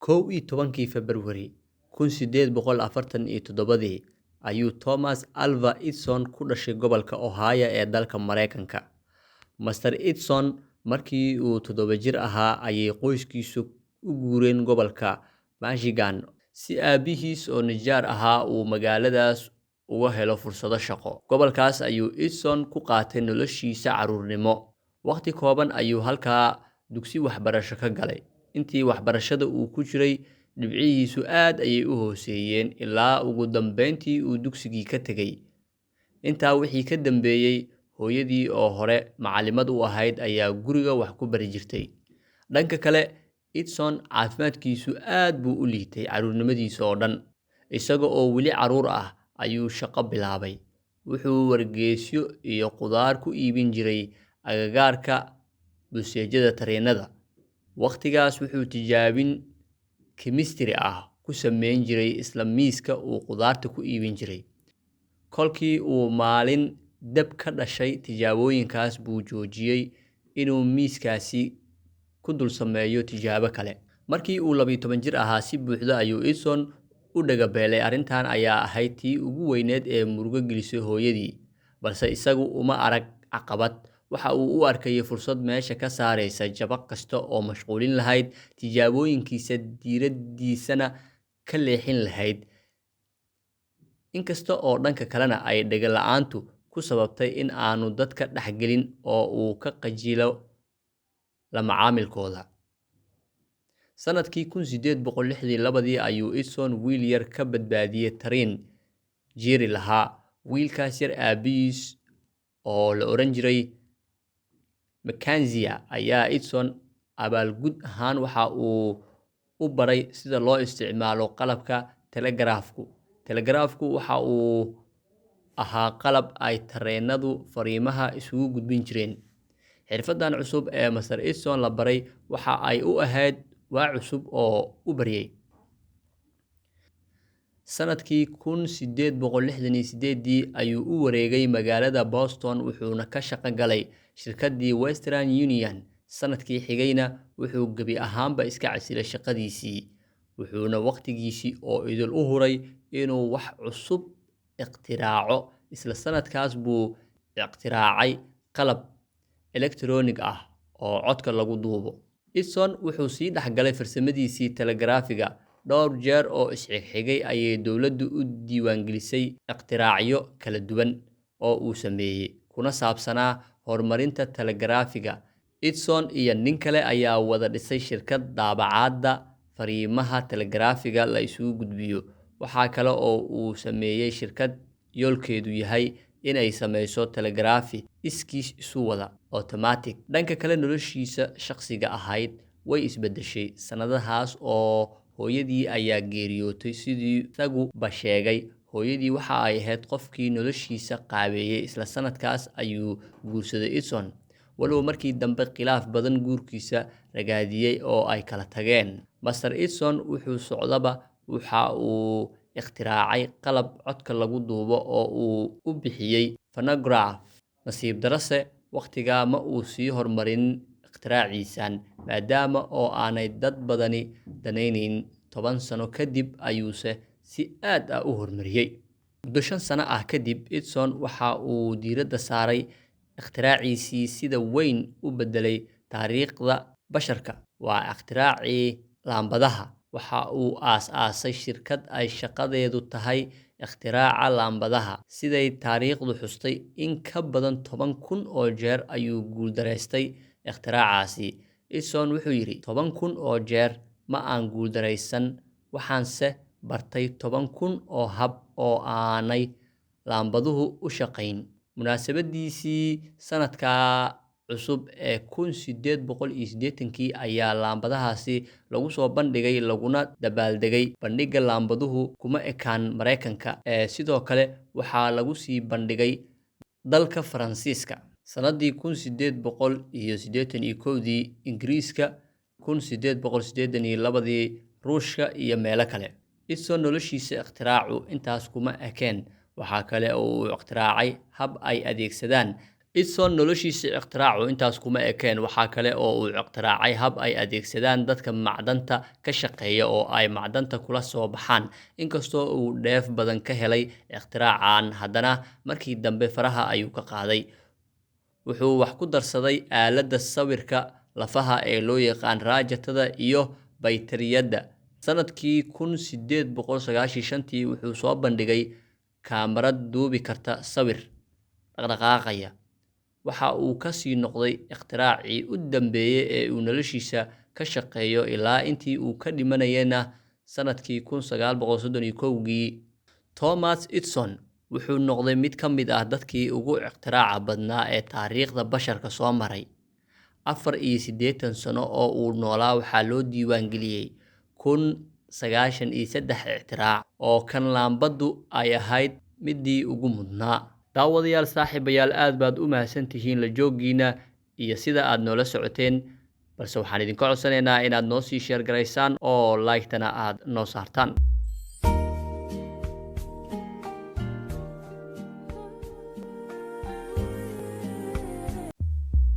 11kii February 1847 ayuu Thomas Alva Edison ku dhashay gobolka Ohio ee dalka Mareykanka. Master Edison markii uu 7 jir ahaa ayay qoyskiisu u guureen gobolka Michigan si aabihiis oo nijaar ahaa uu magaaladaas uga helo fursado shaqo. Gobolkaas ayuu Edison ku qaatay noloshiisa carruurnimo. Waqti kooban ayuu halkaa dugsi waxbarasho ka galay. Intii waxbarashada uu ku jiray, dhibcihiisu aad ayay u hooseeyeen ilaa ugu dambeyntii uu dugsigii ka tegay. Intaa wixii ka dambeeyay, hooyadii oo hore macallimad u ahayd ayaa guriga wax ku bari jirtay. Dhanka kale, Edison caafimaadkiisu aad buu u liitay carruurnimadiisa oo dhan. Isaga oo weli carruur ah ayuu shaqo bilaabay. Wuxuu wargeysyo iyo khudaar ku iibin jiray agagaarka busteejyada tareenada. Waqtigaas wuxuu tijaabin chemistry ah ku sameyn jiray isla miiska uu khudaarta ku iibin jiray. Kolkii uu maalin dab ka dhashay tijaabooyinkaas buu joojiyay inuu miiskaasi ku dul sameeyo tijaabo kale. Markii uu 12 jir ahaa, si buuxda ayuu Edison u dhagabeelay. Arrintan ayaa ahayd tii ugu weyneed ee murugo gelisay hooyadii, balse isagu uma arag caqabad. Waxa uu u arkayay fursad meesha ka saaraysa jabaq kasta oo mashquulin lahayd tijaabooyinkiisa, diiraddiisana ka leexin lahayd. Inkasta oo dhanka kalena ay dhaga la'aantu ku sababtay in aanu dadka dhexgelin oo uu ka qajilo la macaamilkooda. Sanadkii 1862 ayuu Edison wiil yar ka badbaadiyay tareen jiri lahaa. Wiilkaas yar aabihiis oo la oran jiray Mackenzie ayaa Edison abaalgud ahaan waxa uu u baray sida loo isticmaalo qalabka telegraafku. Telegraafku waxa uu ahaa qalab ay tareenadu fariimaha isugu gudbin jireen. Xirfaddan cusub ee Master Edison la baray waxa ay u ahayd waa cusub oo u baryay. Sanadkii 1868 ayuu u wareegay magaalada Boston, wuxuuna ka shaqo galay shirkaddii Western Union. Sanadkii xigayna wuxuu gebi ahaanba iska casilay shaqadiisii, wuxuuna waqtigiisii oo idil u huray inuu wax cusub ikhtiraaco. Isla sanadkaas buu ikhtiraacay qalab elektaroonig ah oo codka lagu duubo. Edison wuxuu sii dhexgalay farsamadiisii telegraafiga. Dhowr jeer oo isxigxigay ayay dowladdu u diiwaangelisay ikhtiraacyo kala duwan oo uu sameeyey, kuna saabsanaa horumarinta telegraafiga. Edison iyo nin kale ayaa wada dhisay shirkad daabacaadda fariimaha telegraafiga la isugu gudbiyo. Waxa kale oo uu sameeyey shirkad yoolkeedu yahay inay sameyso telegraafi iskiis isu wada automatic. Dhanka kale, noloshiisa shakhsiga ahayd way isbedeshay sanadahaas oo hooyadii ayaa geeriyootay. Sidii isagu ba sheegay, hooyadii waxa ay ahayd qofkii noloshiisa qaabeeyay. Isla sanadkaas ayuu guursaday Edison, walow markii dambe khilaaf badan guurkiisa ragaadiyay oo ay kala tageen. Master Edison wuxuu socdaba waxa uu ikhtiraacay qalab codka lagu duubo oo uu u bixiyay phonograph. Nasiib darase, waqtigaa ma uu sii horumarin ikhtiraacdiisan, maadaama oo aanay dad badani danaynayn. 10 sano kadib ayuuse si aad ah u horumariyay. Muddo 5 sano ah kadib, Edison waxa uu diiradda saaray ikhtiraacdiisii sida weyn u beddelay taariikhda basharka. Waa ikhtiraacii laambadaha. Waxa uu aas-aasay shirkad ay shaqadeedu tahay ikhtiraacka laambadaha. Siday taariikhdu xustay, in ka badan 10,000 oo jeer ayuu guuldareystay ikhtiraackaasi. Edison wuxuu yidhi, 10,000 oo jeer ma aan guuldareysan, waxaanse bartay 10,000 oo hab oo aanay laambaduhu u shaqayn. Munaasabadiisii sanadka cusub ee 1880 ayaa laambadahaasi lagu soo bandhigay laguna dabaaldegay. Bandhigga laambaduhu kuma ekaan Mareykanka, sidoo kale waxaa lagu sii bandhigay dalka Faransiiska. Sanadii 1881 Ingiriiska, 1882 Ruushka iyo meelo kale. Edison noloshiisa ikhtiraacdu intaas kuma ekeen. Waxa kale oo uu ikhtiraacay hab ay adeegsadaan Edison noloshiisa ikhtiraacuu intaas kuma ekeen, waxaa kale oo uu ikhtiraacay hab ay adeegsadaan dadka macdanta ka shaqeeya oo ay macdanta kula soo baxaan. Inkastoo uu dheef badan ka helay ikhtiraacaan, haddana markii dambe faraha ayuu ka qaaday. Wuxuu wax ku darsaday aaladda sawirka lafaha ee loo yaqaan raajatada iyo baytariyada. Sanadkii 1895 wuxuu soo bandhigay kaamarad duubi karta sawir dhaqdhaqaaqaya. Waxa uu ka sii noqday ikhtiraacii u dambeeyay ee uu noloshiisa ka shaqeeyo ilaa intii uu ka dhimanayna sanadkii 1931. Thomas Edison wuxuu noqday mid ka mid ah dadkii ugu ikhtiraacga badnaa ee taariikhda basharka soo maray. 84 sano oo uu noolaa waxaa loo diiwaangeliyay 93 ikhtirac, oo kan laambaddu ay ahayd midii ugu mudnaa. daawadayaal saaxiibayaal, aad baad u mahadsantihiin la joogiina iyo sida aad noola socoteen, balse waxaan idinka codsanaynaa inaad noo sii sheer garaysaan oo like-tana aad noo saartaan.